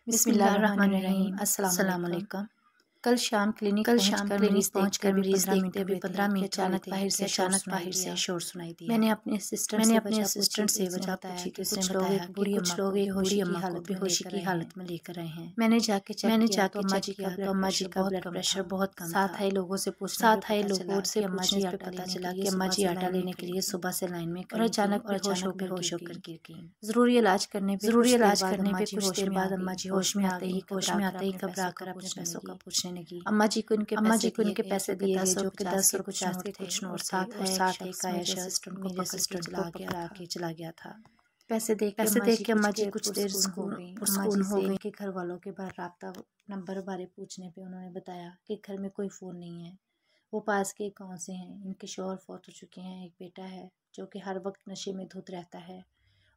बिस्मिल्लाहिर्रहमानिर्रहीम। अस्सलाम वालेकुम। कल शाम क्लिनिक पहुंचकर मरीज देखते हुए 15 मिनट अचानक बाहर से शोर सुनाई दिया। मैंने अपने असिस्टेंट से वजह पूछी कि कुछ लोग एक बूढ़ी अम्मा को बेहोशी की हालत में लेकर आए हैं। मैंने जाके चेक किया तो अम्मा जी का ब्लड प्रेशर बहुत कम था। साथ आए लोगों से पूछने पे पता चला कि अम्मा जी आटा लेने के लिए सुबह से लाइन में खड़ी अचानक बेहोश होकर गिर गई। ज़रूरी इलाज करने पे कुछ देर बाद अम्मा जी होश में आते ही घबरा कर अपने पैसों का पूछने लगी। अम्मा जी को इनके पैसे दिए गए जो कि 10 और कुछ नोट साथ एक आयशा असिस्टेंट को पकड़ा के चला गया था। पैसे देख के अम्मा जी कुछ देर सुकून हो गई। इनके घर वालों के बारे राब्ता नंबर बारे पूछने पे उन्होंने बताया कि घर में कोई फ़ोन नहीं है, वो पास के गाँव से हैं। इनके शौहर फौत हो चुके हैं। एक बेटा है जो कि हर वक्त नशे में धुत रहता है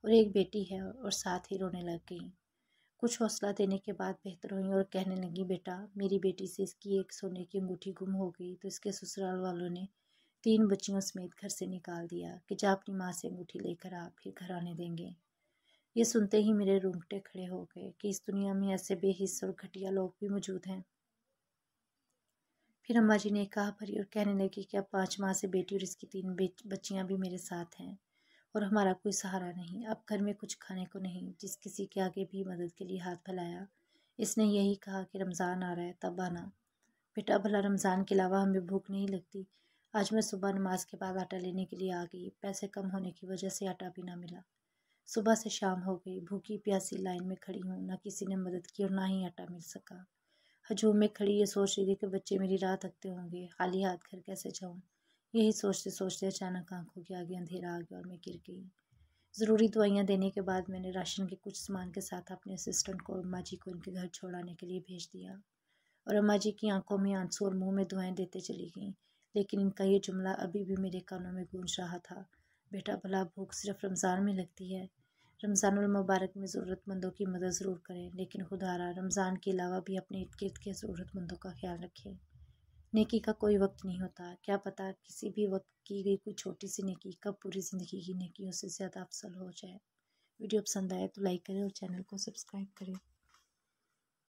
और एक बेटी है, और साथ ही रोने लग गई। कुछ हौसला देने के बाद बेहतर हुई और कहने लगी, बेटा मेरी बेटी से इसकी एक सोने की अंगूठी गुम हो गई तो इसके ससुराल वालों ने 3 बच्चियों समेत घर से निकाल दिया कि जा अपनी माँ से अंगूठी लेकर आ, फिर घर आने देंगे। ये सुनते ही मेरे रोंगटे खड़े हो गए कि इस दुनिया में ऐसे बेहिस और घटिया लोग भी मौजूद हैं। फिर अम्मा जी ने कहा भरी और कहने लगी कि अब 5 माह से बेटी और इसकी 3 बच्चियाँ भी मेरे साथ हैं और हमारा कोई सहारा नहीं। अब घर में कुछ खाने को नहीं। जिस किसी के आगे भी मदद के लिए हाथ फैलाया, इसने यही कहा कि रमज़ान आ रहा है तब आना। बेटा भला रमज़ान के अलावा हमें भूख नहीं लगती? आज मैं सुबह नमाज के बाद आटा लेने के लिए आ गई। पैसे कम होने की वजह से आटा भी ना मिला। सुबह से शाम हो गई, भूखी प्यासी लाइन में खड़ी हूँ। ना किसी ने मदद की और ना ही आटा मिल सका। हजूम में खड़ी ये सोच रही थी कि बच्चे मेरी राह तकते होंगे, खाली हाथ घर कैसे जाऊँ। यही सोचते सोचते अचानक आंखों के आगे अंधेरा आ गया और मैं गिर गई। ज़रूरी दवाइयाँ देने के बाद मैंने राशन के कुछ सामान के साथ अपने असिस्टेंट को और अम्मा जी को इनके घर छोड़ाने के लिए भेज दिया, और अम्मा जी की आंखों में आंसू और मुंह में दुआएं देते चली गईं। लेकिन इनका ये जुमला अभी भी मेरे कानों में गूंज रहा था, बेटा भला भूख सिर्फ रमज़ान में लगती है? रमज़ानुल मुबारक में ज़रूरतमंदों की मदद ज़रूर करें, लेकिन खुदारा रमज़ान के अलावा भी अपने इर्द गिर्द के ज़रूरतमंदों का ख्याल रखें। नेकी का कोई वक्त नहीं होता, क्या पता किसी भी वक्त की गई कोई छोटी सी नेकी कब पूरी ज़िंदगी की नेकियों से ज़्यादा अफसल हो जाए। वीडियो पसंद आए तो लाइक करें और चैनल को सब्सक्राइब करें।